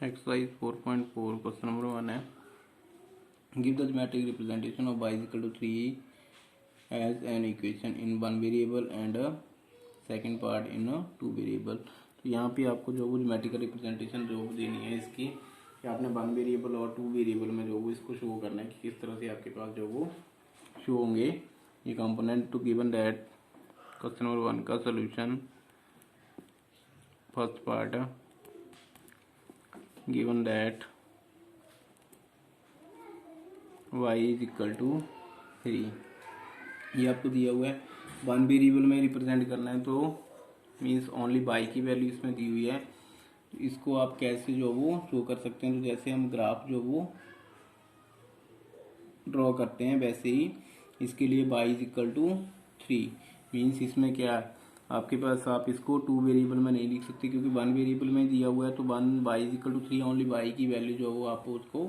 Exercise 4.4 question number 1 है। Give the geometric representation of y equal to 3 as an equation in 1 variable and second part in 2 variable. तो यहाँ पे आपको जो वो ज्योमेट्रिकल रिप्रेजेंटेशन जो देनी है इसकी कि आपने 1 वेरिएबल और 2 वेरिएबल में जो वो इसको शो करना है कि किस तरह से आपके पास जो वो शो होंगे ये component. To given that question number 1 का solution first part given that y is equal to 3, ये आपको दिया हुआ है 1 वेरिएबल में रिप्रेजेंट करना है तो मीन्स ओनली y की वैल्यू इसमें दी हुई है। तो इसको आप कैसे जो वो शो कर सकते हैं, तो जैसे हम ग्राफ जो वो ड्रॉ करते हैं वैसे ही इसके लिए y is equal to 3 means इसमें क्या है आपके पास, आप इसको 2 वेरिएबल में नहीं लिख सकते क्योंकि 1 वेरिएबल में दिया हुआ है। तो 1 y is equal to 3 only y की वैल्यू जो हो आप उसको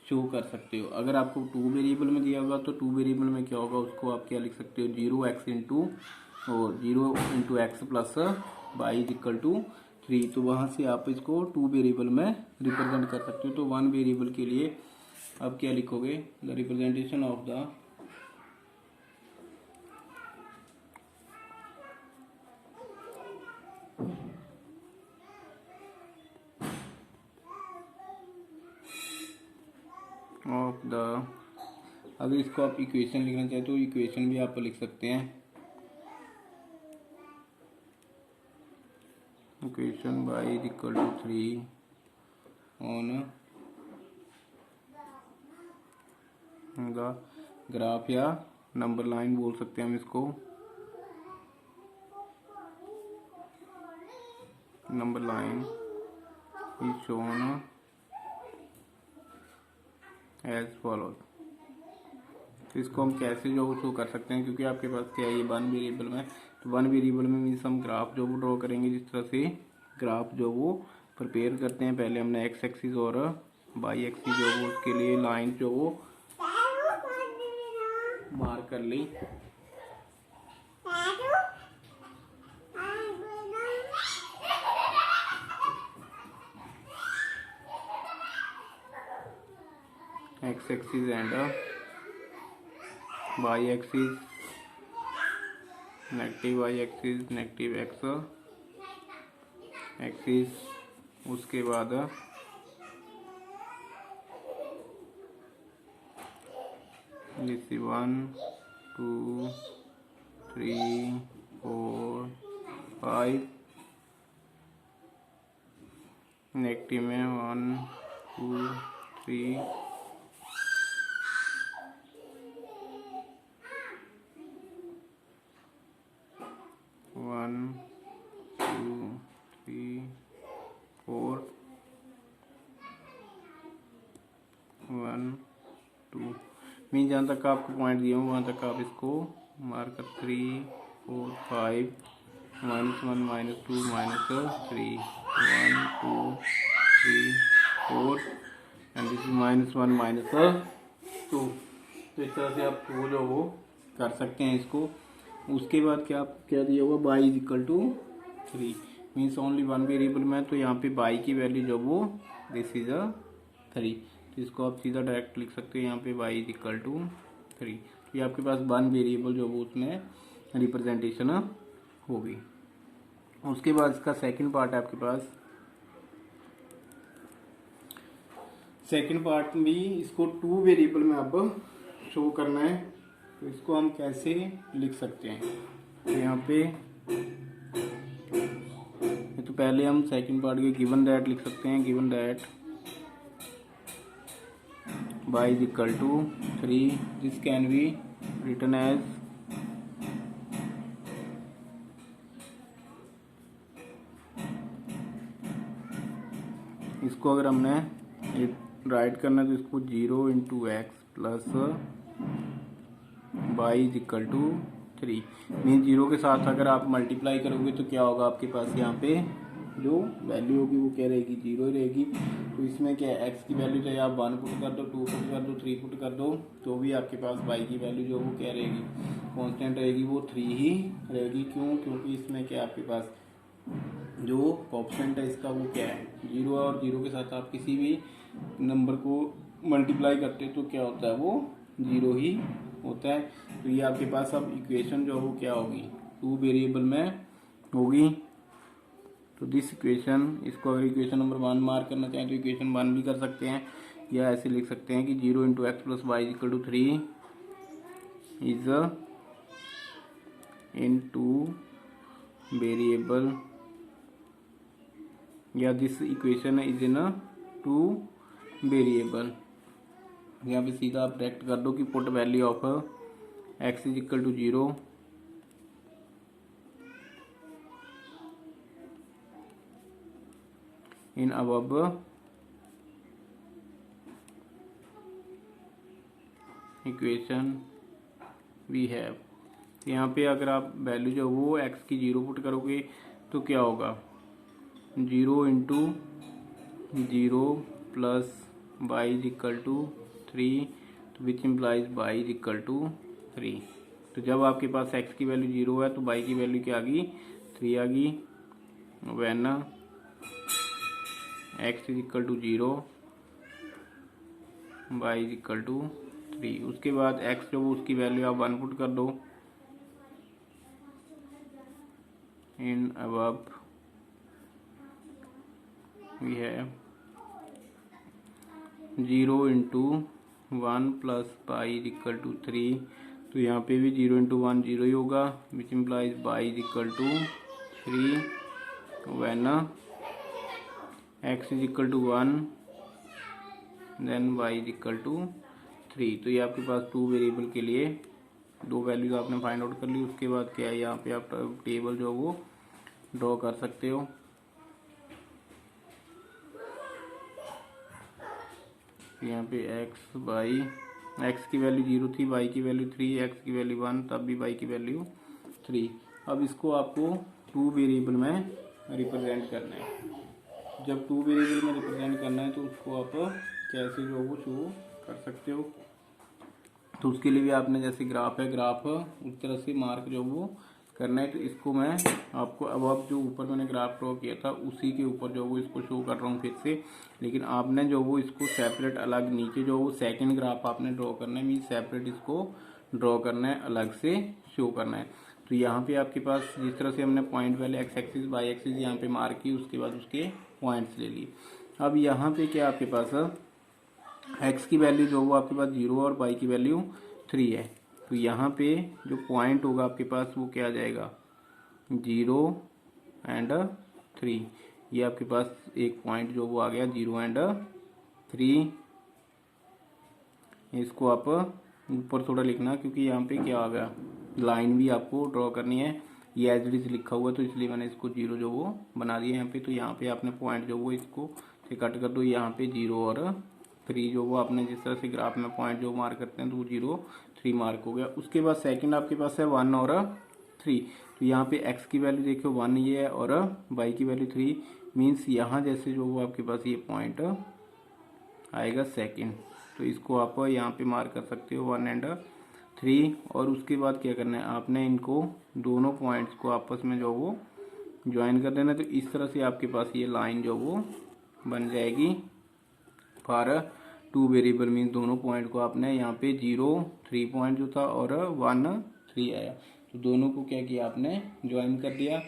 शो कर सकते हो। अगर आपको 2 वेरिएबल में दिया होगा तो 2 वेरिएबल में क्या होगा उसको आप क्या लिख सकते हो 0x इंटू और 0 into x plus y is equal to 3। तो वहाँ से आप इसको 2 वेरिएबल में रिप्रेजेंट कर सकते हो। तो 1 वेरिएबल के लिए आप क्या लिखोगे, the representation of the of the, अगर इसको आप इक्वेशन लिखना चाहे तो इक्वेशन भी आप लिख सकते हैं। Equation y is equal to 3 on the graph या नंबर लाइन बोल सकते हैं हम इसको, number line is shown as follows. तो इसको हम कैसे जो शो कर सकते हैं क्योंकि आपके पास क्या है ये 1 वेरिएबल में, तो 1 वेरिएबल में मीन्स हम ग्राफ जो वो ड्रॉ करेंगे जिस तरह से ग्राफ जो वो प्रिपेयर करते हैं। पहले हमने एक्स एक्सिस और वाई एक्सिस जो वो उसके लिए लाइन जो वो मार्क कर ली। X axis and y axis, negative y axis, negative x axis, उसके बाद जैसे 1 2 3 4 5, नेगेटिव में 1 2 3 1 2 3 4 1 2 मीन जहाँ तक आपको पॉइंट दिया हूँ वहाँ तक आप इसको मार्क कर 3 4 5 -1 -2 -3 1 2 3 4 एंड दिस इज -1 -2। तो इस तरह से आप वो जो वो कर सकते हैं इसको। उसके बाद क्या दिया हुआ y is equal to 3 means only 1 variable में, तो यहाँ पे y की वैल्यू जो वो दिस इज 3। तो इसको आप सीधा डायरेक्ट लिख सकते हैं यहाँ पे y इज इक्वल टू 3। तो ये आपके पास 1 वेरिएबल जो वो उसमें रिप्रेजेंटेशन होगी। उसके बाद इसका सेकंड पार्ट है आपके पास। सेकंड पार्ट भी इसको 2 वेरिएबल में अब शो करना है। तो इसको हम कैसे लिख सकते हैं, तो यहाँ पे तो पहले हम सेकंड पार्ट के गिवन दैट लिख सकते हैं। Given that y is equal to 3, this can be written as इसको अगर हमने राइट करना है तो इसको 0 into x plus y is equal to 3 mean 0 के साथ अगर आप मल्टीप्लाई करोगे तो क्या होगा आपके पास यहाँ पे जो वैल्यू होगी वो क्या रहेगी 0 ही रहेगी। तो इसमें क्या है x की वैल्यू चाहे आप 1 पुट कर दो, 2 पुट कर दो, 3 पुट कर दो तो भी आपके पास y की वैल्यू जो वो क्या रहेगी कांस्टेंट रहेगी, वो 3 ही रहेगी। क्यों? क्योंकि इसमें क्या आपके पास जो कोएफिशिएंट है इसका वो क्या है, 0 और 0 के साथ आप किसी भी नंबर को मल्टीप्लाई करते हो तो क्या होता है, वो 0 ही होता है। तो ये आपके पास अब इक्वेशन जो है वो क्या होगी, 2 वेरिएबल में होगी। तो दिस इक्वेशन, इसको अगर इक्वेशन नंबर 1 मार्क करना चाहें तो इक्वेशन 1 भी कर सकते हैं, या ऐसे लिख सकते हैं कि 0 into x plus y equal to 3 is in 2 variable, या this equation is in 2 variable. यहाँ पे सीधा आप डायरेक्ट कर दो कि put value of x is equal to 0 in above equation we have. यहाँ पे अगर आप वैल्यू जो वो एक्स की 0 पुट करोगे तो क्या होगा, 0 into 0 plus y is equal to 3, which implies y is equal to 3। तो जब आपके पास x की वैल्यू 0 है तो y की वैल्यू क्या आ गई, 3 आ गई। When x is equal to 0 y is equal to 3, उसके बाद x जो उसकी वैल्यू आप 1 पुट कर दो in above we have 0 into 1 plus y is equal to 3। तो यहाँ पे भी 0 इंटू 1 0 ही होगा, which implies y is equal to 3 when x is equal to 1 then y is equal to 3। तो ये आपके पास 2 वेरिएबल के लिए 2 वैल्यूज आपने फाइंड आउट कर ली। उसके बाद क्या है, यहाँ पे आप टेबल जो वो ड्रॉ कर सकते हो। यहाँ पे एक्स वाई, एक्स की वैल्यू 0 थी, वाई की वैल्यू 3, एक्स की वैल्यू 1, तब भी वाई की वैल्यू 3। अब इसको आपको 2 वेरिएबल में रिप्रेजेंट करना है। जब 2 वेरिएबल में रिप्रेजेंट करना है तो उसको आप कैसे जो वो शो कर सकते हो, तो उसके लिए भी आपने जैसे ग्राफ है, ग्राफ उस तरह से मार्क जो वो करना है। तो इसको मैं आपको अब जो ऊपर मैंने ग्राफ ड्रॉ किया था उसी के ऊपर जो वो इसको शो कर रहा हूँ फिर से, लेकिन आपने जो वो इसको सेपरेट अलग नीचे जो वो सेकंड ग्राफ आपने ड्रॉ करना है, मीन सेपरेट इसको ड्रॉ करना है, अलग से शो करना है। तो यहाँ पे आपके पास जिस तरह से हमने पॉइंट वाले एक्स एक्सिस वाई एक्सिस यहाँ पे मार्क की, उसके बाद उसके पॉइंट्स ले लिए। अब यहाँ पे क्या आपके पास एक्स की वैल्यू जो वो आपके पास 0 और वाई की वैल्यू 3 है। तो यहाँ पे जो पॉइंट होगा आपके पास वो क्या आ जाएगा, 0 एंड 3। ये आपके पास एक पॉइंट जो वो आ गया 0 एंड 3। इसको आप ऊपर थोड़ा लिखना क्योंकि यहाँ पे क्या आ गया, लाइन भी आपको ड्रॉ करनी है। ये एज इट इज लिखा हुआ है तो इसलिए मैंने इसको 0 जो वो बना दिया यहाँ पे। तो यहाँ पे आपने पॉइंट जो वो इसको से कट कर दो, यहाँ पे 0 और 3 जो वो आपने जिस तरह से ग्राफ में पॉइंट जो मार्क करते हैं तो वो 0 3 मार्क हो गया। उसके बाद सेकंड आपके पास है 1 और 3। तो यहाँ पे x की वैल्यू देखो 1 ये है और y की वैल्यू 3, मीन्स यहाँ जैसे जो वो आपके पास ये पॉइंट आएगा सेकंड, तो इसको आप यहाँ पे मार्क कर सकते हो 1 एंड 3। और उसके बाद क्या करना है, आपने इनको दोनों पॉइंट्स को आपस में जो वो ज्वाइन कर देना। तो इस तरह से आपके पास ये लाइन जो वो बन जाएगी फॉर 2 वेरिएबल, मीन्स दोनों पॉइंट को आपने यहाँ पे 0 3 पॉइंट जो था और 1 3 आया, तो दोनों को क्या किया आपने ज्वाइन कर दिया।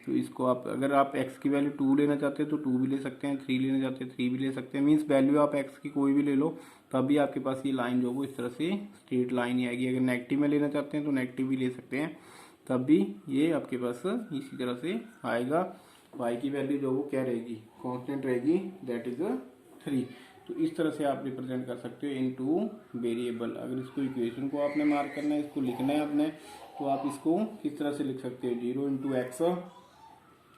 तो इसको आप अगर आप x की वैल्यू 2 लेना चाहते हैं तो 2 भी ले सकते हैं, 3 लेना चाहते हैं 3 भी ले सकते हैं, मीन्स वैल्यू आप x की कोई भी ले लो तब भी आपके पास ये लाइन जो वो इस तरह से स्ट्रेट लाइन ही आएगी। अगर नेगेटिव में लेना चाहते हैं तो नेगेटिव भी ले सकते हैं, तब भी ये आपके पास इसी तरह से आएगा। y की वैल्यू जो वो क्या रहेगी, कांस्टेंट रहेगी, दैट इज 3। तो इस तरह से आप रिप्रेजेंट कर सकते हो इन 2 वेरिएबल। अगर इसको इक्वेशन को आपने मार्क करना है, इसको लिखना है आपने, तो आप इसको किस तरह से लिख सकते हो, 0 into x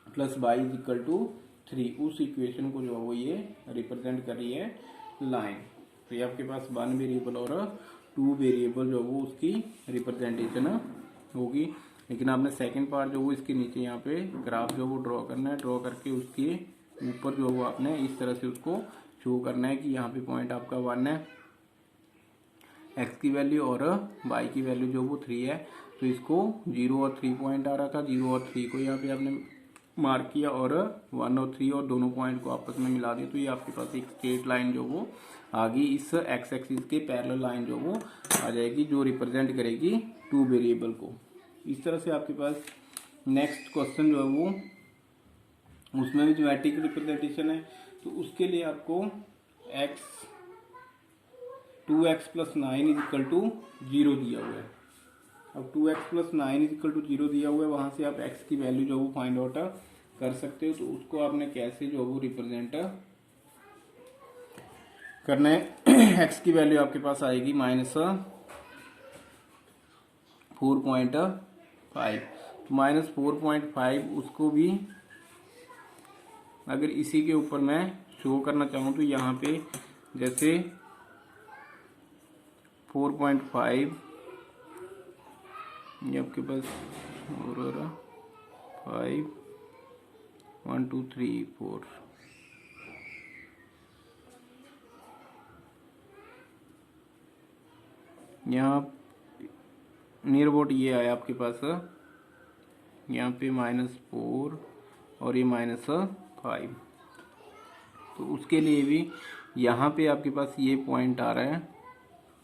plus y is equal to 3। उस इक्वेशन को जो है वो ये रिप्रेजेंट कर रही है लाइन। तो ये आपके पास 1 वेरिएबल और 2 वेरिएबल जो वो उसकी रिप्रेजेंटेशन होगी। लेकिन आपने सेकंड पार्ट जो वो इसके नीचे यहाँ पे ग्राफ जो वो ड्रॉ करना है, ड्रॉ करके उसके ऊपर जो वो आपने इस तरह से उसको शो करना है कि यहाँ पे पॉइंट आपका 1 है, x की वैल्यू और y की वैल्यू जो वो 3 है। तो इसको 0 और 3 पॉइंट आ रहा था, 0 और 3 को यहाँ पे आपने मार्क किया और 1 और 3 और दोनों पॉइंट को आपस में मिला दिया, तो ये आपके पास एक स्ट्रेट लाइन जो वो आ गई इस एक्स एक्सिस के पैरेलल लाइन जो वो आ जाएगी, जो रिप्रेजेंट करेगी टू वेरिएबल को। इस तरह से आपके पास नेक्स्ट क्वेश्चन जो है वो उसमें भी ज्योमेट्रिक रिप्रेजेंटेशन है, तो उसके लिए आपको x 2x + 9 = 0 दिया हुआ है। अब 2x + 9 = 0 दिया हुआ है, वहाँ से आप x की वैल्यू जो वो फाइंड आउट कर सकते हो। तो उसको आपने कैसे जो वो रिप्रेजेंट करना है। x की वैल्यू आपके पास आएगी -4.5, -4.5 उसको भी अगर इसी के ऊपर मैं शो करना चाहूँ तो यहाँ पे जैसे 4.5 ये आपके पास और 5 1 2 3 4 यहाँ नियर अबाउट ये आया आपके पास, यहाँ पे -4 और ये -5। तो उसके लिए भी यहाँ पे आपके पास ये पॉइंट आ रहा है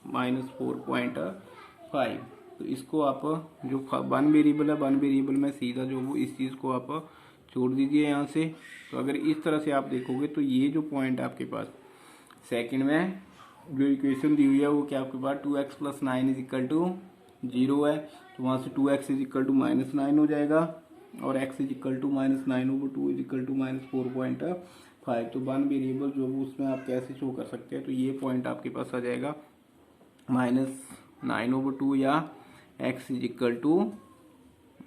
-4.5। तो इसको आप जो वन वेरिएबल है, वन वेरिएबल में सीधा जो वो इस चीज़ को आप छोड़ दीजिए यहाँ से। तो अगर इस तरह से आप देखोगे तो ये जो पॉइंट आपके पास सेकंड में जो इक्वेशन दी हुई है वो क्या आपके पास 2x + 9 = 0 है। तो वहाँ से 2x = -9 हो जाएगा और x = -9/2 = -4.5। तो वन वेरिएबल जो वो उसमें आप कैसे शो कर सकते हैं, तो ये पॉइंट आपके पास आ जाएगा -9/2 या x =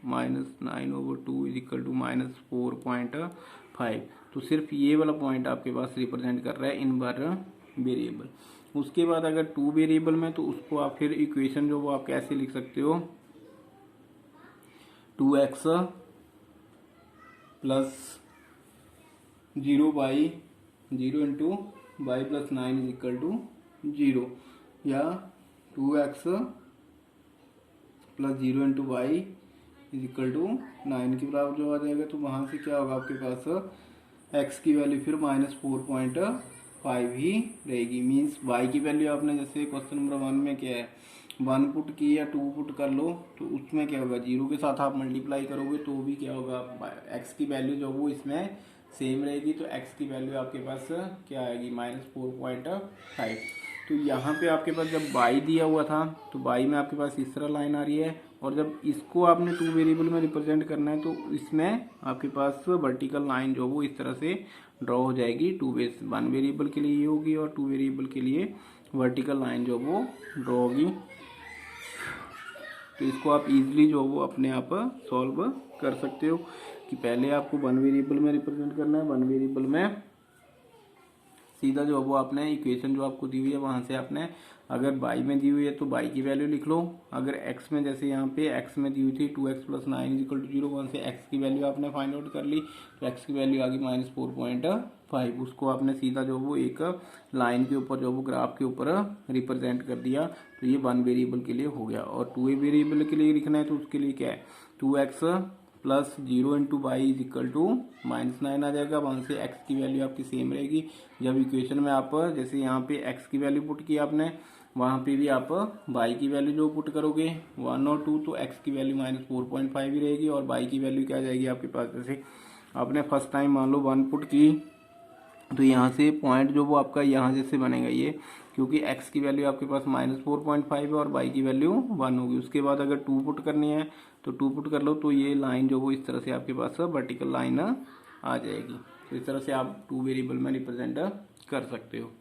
-9/2 = -4.5। तो सिर्फ ये वाला पॉइंट आपके पास रिप्रेजेंट कर रहा है इन वेरिएबल। उसके बाद अगर टू वेरिएबल में तो उसको आप फिर इक्वेशन जो वो आप कैसे लिख सकते हो, 2x + 0 by 0 × y + 9 = 0 या 2x + 0 × y = 9 के बराबर जो आ जाएगा। तो वहाँ से क्या होगा आपके पास x की वैल्यू फिर -4.5 ही रहेगी। मीन्स y की वैल्यू आपने जैसे क्वेश्चन नंबर 1 में क्या है 1 पुट की या 2 पुट कर लो, तो उसमें क्या होगा 0 के साथ आप मल्टीप्लाई करोगे तो भी क्या होगा x की वैल्यू जो वो इसमें सेम रहेगी। तो x की वैल्यू आपके पास क्या आएगी -4.5। तो यहाँ पे आपके पास जब y दिया हुआ था तो y में आपके पास इस तरह लाइन आ रही है, और जब इसको आपने टू वेरिएबल में रिप्रेजेंट करना है तो इसमें आपके पास वर्टिकल लाइन जो वो इस तरह से ड्रॉ हो जाएगी। वन वेरिएबल के लिए ये होगी और टू वेरिएबल के लिए वर्टिकल लाइन जो वो ड्रॉ होगी। तो इसको आप इजीली जो वो अपने आप सॉल्व कर सकते हो कि पहले आपको वन वेरिएबल में रिप्रेजेंट करना है, वन वेरिएबल में सीधा जो वो आपने इक्वेशन जो आपको दी हुई है वहाँ से आपने अगर y में दी हुई है तो y की वैल्यू लिख लो। अगर x में जैसे यहाँ पे x में दी हुई थी 2x + 9 = 0, वहाँ से x की वैल्यू आपने फाइंड आउट कर ली। तो x की वैल्यू आ गई -4.5। उसको आपने सीधा जो वो एक लाइन के ऊपर जो वो ग्राफ के ऊपर रिप्रेजेंट कर दिया। तो ये वन वेरिएबल के लिए हो गया। और टू वेरिएबल के लिए लिखना है तो उसके लिए क्या है 2x + 0 × y = -9 आ जाएगा। वहाँ से x की वैल्यू आपकी सेम रहेगी। जब इक्वेशन में आप जैसे यहाँ पे x की वैल्यू पुट की आपने, वहाँ पे भी आप y की वैल्यू जो पुट करोगे 1 और 2, तो x की वैल्यू -4.5 ही रहेगी और y की वैल्यू क्या आ जाएगी आपके पास। जैसे आपने फर्स्ट टाइम मान लो 1 पुट की तो यहाँ से पॉइंट जो वो आपका यहाँ जैसे बनेगा ये, क्योंकि x की वैल्यू आपके पास -4.5 है और y की वैल्यू 1 होगी। उसके बाद अगर 2 पुट करनी है तो 2 पुट कर लो, तो ये लाइन जो वो इस तरह से आपके पास वर्टिकल लाइन आ जाएगी। तो इस तरह से आप टू वेरिएबल में रिप्रेजेंट कर सकते हो।